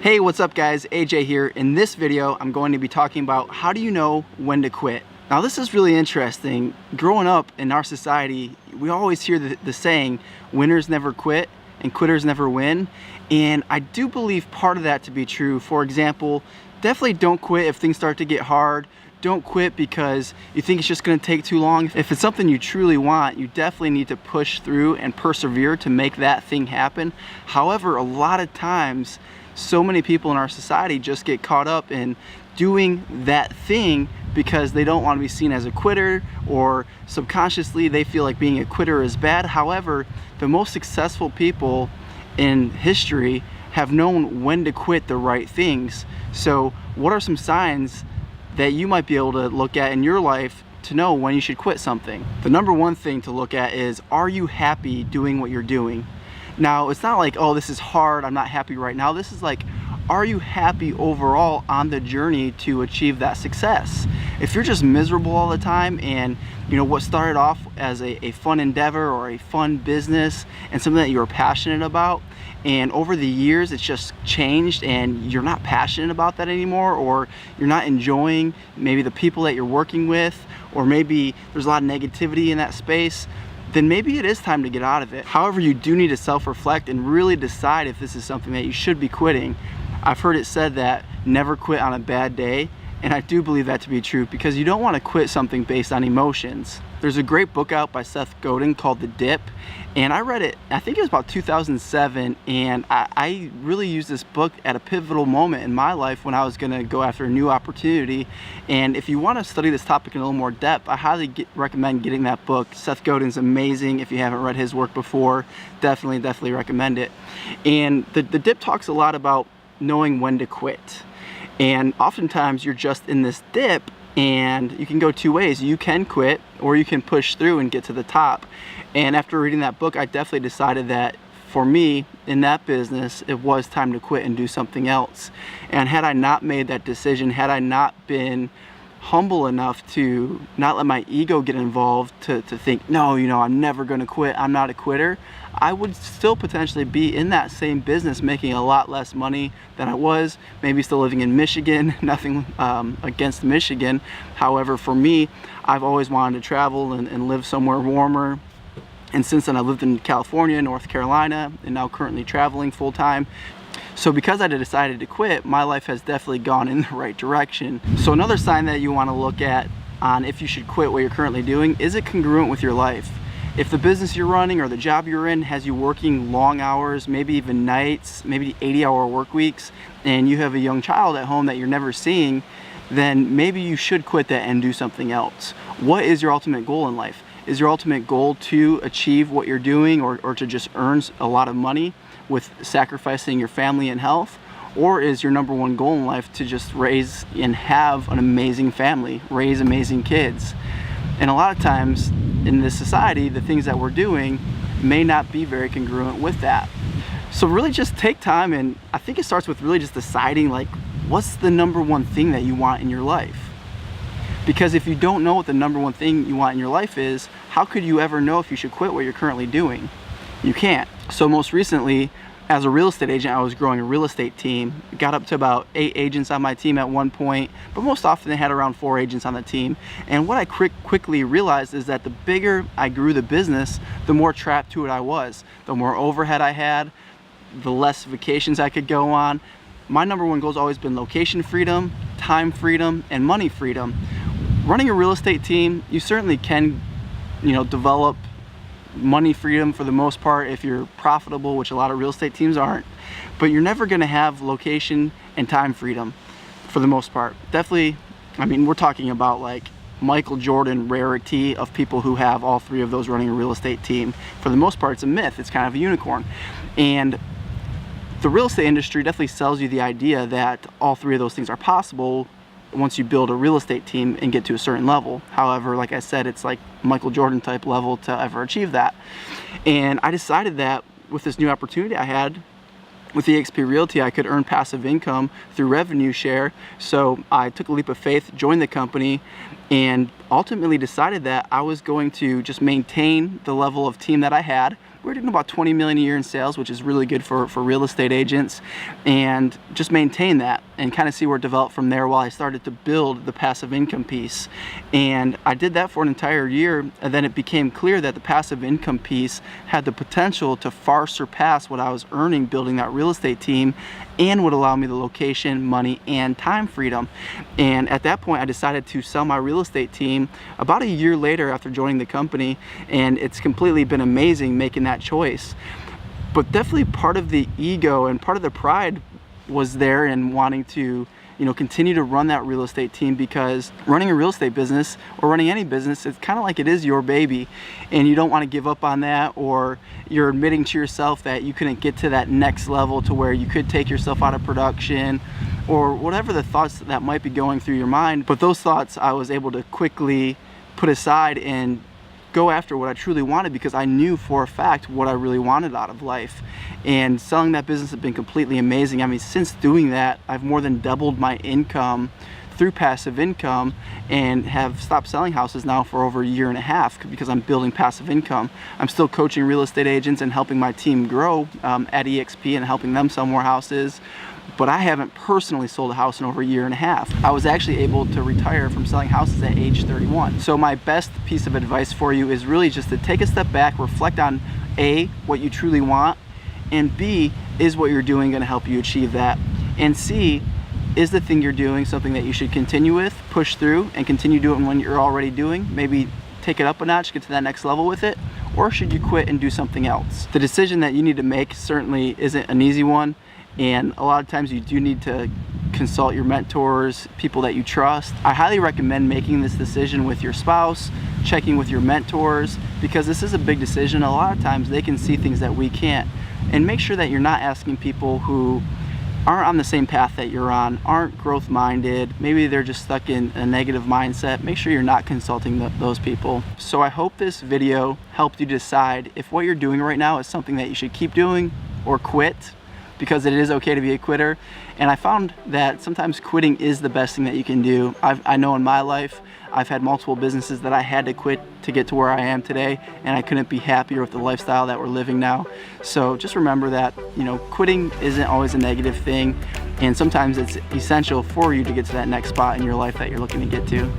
Hey, what's up guys? AJ here. In this video, I'm going to be talking about how do you know when to quit. Now this is really interesting. Growing up in our society, we always hear the saying, winners never quit and quitters never win. And I do believe part of that to be true. For example, definitely don't quit if things start to get hard. Don't quit because you think it's just going to take too long. If it's something you truly want, you definitely need to push through and persevere to make that thing happen. However, a lot of times, so many people in our society just get caught up in doing that thing because they don't want to be seen as a quitter, or subconsciously they feel like being a quitter is bad. However, the most successful people in history have known when to quit the right things. So what are some signs that you might be able to look at in your life to know when you should quit something? The number one thing to look at is, are you happy doing what you're doing? Now, it's not like, oh, this is hard, I'm not happy right now. This is like, are you happy overall on the journey to achieve that success? If you're just miserable all the time and what started off as a fun endeavor or a fun business and something that you were passionate about, and over the years it's just changed and you're not passionate about that anymore, or you're not enjoying maybe the people that you're working with, or maybe there's a lot of negativity in that space, then maybe it is time to get out of it. However, you do need to self-reflect and really decide if this is something that you should be quitting. I've heard it said that never quit on a bad day, and I do believe that to be true, because you don't want to quit something based on emotions. There's a great book out by Seth Godin called The Dip, and I read it, I think it was about 2007, and I really used this book at a pivotal moment in my life when I was going to go after a new opportunity. And if you want to study this topic in a little more depth, I highly recommend getting that book. Seth Godin's amazing. If you haven't read his work before, definitely recommend it. And the Dip talks a lot about knowing when to quit. And oftentimes you're just in this dip, and you can go two ways. You can quit, or you can push through and get to the top. And after reading that book, I definitely decided that for me in that business, it was time to quit and do something else. And had I not made that decision, had I not been humble enough to not let my ego get involved, to think, no, I'm never going to quit, I'm not a quitter, I would still potentially be in that same business making a lot less money than I was, maybe still living in Michigan. Nothing against Michigan. However, for me, I've always wanted to travel and live somewhere warmer. And since then, I lived in California, North Carolina, and now currently traveling full time. So because I decided to quit, my life has definitely gone in the right direction. So another sign that you want to look at on if you should quit what you're currently doing, is it congruent with your life? If the business you're running or the job you're in has you working long hours, maybe even nights, maybe 80-hour work weeks, and you have a young child at home that you're never seeing, then maybe you should quit that and do something else. What is your ultimate goal in life? Is your ultimate goal to achieve what you're doing, or to just earn a lot of money with sacrificing your family and health? Or is your number one goal in life to just raise and have an amazing family, raise amazing kids? And a lot of times in this society, the things that we're doing may not be very congruent with that. So really just take time, and I think it starts with really just deciding, like, what's the number one thing that you want in your life? Because if you don't know what the number one thing you want in your life is, how could you ever know if you should quit what you're currently doing? You can't. So most recently, as a real estate agent, I was growing a real estate team. Got up to about 8 agents on my team at one point, but most often they had around 4 agents on the team. And what I quickly realized is that the bigger I grew the business, the more trapped to it I was. The more overhead I had, the less vacations I could go on. My number one goal has always been location freedom, time freedom, and money freedom. Running a real estate team, you certainly can, develop money freedom for the most part if you're profitable, which a lot of real estate teams aren't, but you're never going to have location and time freedom for the most part. Definitely, we're talking about like Michael Jordan rarity of people who have all 3 of those running a real estate team. For the most part, it's a myth. It's kind of a unicorn. And the real estate industry definitely sells you the idea that all 3 of those things are possible once you build a real estate team and get to a certain level. However, like I said, it's like Michael Jordan type level to ever achieve that. And I decided that with this new opportunity I had with eXp Realty, I could earn passive income through revenue share. So I took a leap of faith, joined the company, and ultimately decided that I was going to just maintain the level of team that I had we're doing about 20 million a year in sales, which is really good for real estate agents, and just maintain that and kind of see where it developed from there while I started to build the passive income piece. And I did that for an entire year, and then it became clear that the passive income piece had the potential to far surpass what I was earning building that real estate team, and would allow me the location, money, and time freedom. And at that point I decided to sell my real estate team about a year later after joining the company, and it's completely been amazing making that choice. But definitely part of the ego and part of the pride was there in wanting to, you know, continue to run that real estate team, because running a real estate business or running any business, it's kind of like it is your baby, and you don't want to give up on that, or you're admitting to yourself that you couldn't get to that next level to where you could take yourself out of production, or whatever the thoughts that might be going through your mind. But those thoughts I was able to quickly put aside and go after what I truly wanted, because I knew for a fact what I really wanted out of life. And selling that business has been completely amazing. I mean, since doing that, I've more than doubled my income through passive income, and have stopped selling houses now for over a year and a half because I'm building passive income. I'm still coaching real estate agents and helping my team grow at EXP and helping them sell more houses. But I haven't personally sold a house in over a year and a half. I was actually able to retire from selling houses at age 31. So my best piece of advice for you is really just to take a step back, reflect on A, what you truly want, and B, is what you're doing going to help you achieve that, and C, is the thing you're doing something that you should continue with, push through, and continue doing what you're already doing, maybe take it up a notch, get to that next level with it, or should you quit and do something else? The decision that you need to make certainly isn't an easy one, and a lot of times you do need to consult your mentors, people that you trust. I highly recommend making this decision with your spouse, checking with your mentors, because this is a big decision. A lot of times they can see things that we can't. And make sure that you're not asking people who aren't on the same path that you're on, aren't growth minded, maybe they're just stuck in a negative mindset. Make sure you're not consulting those people. So I hope this video helped you decide if what you're doing right now is something that you should keep doing or quit, because it is okay to be a quitter. And I found that sometimes quitting is the best thing that you can do. I know in my life, I've had multiple businesses that I had to quit to get to where I am today, and I couldn't be happier with the lifestyle that we're living now. So just remember that, you know, quitting isn't always a negative thing, and sometimes it's essential for you to get to that next spot in your life that you're looking to get to.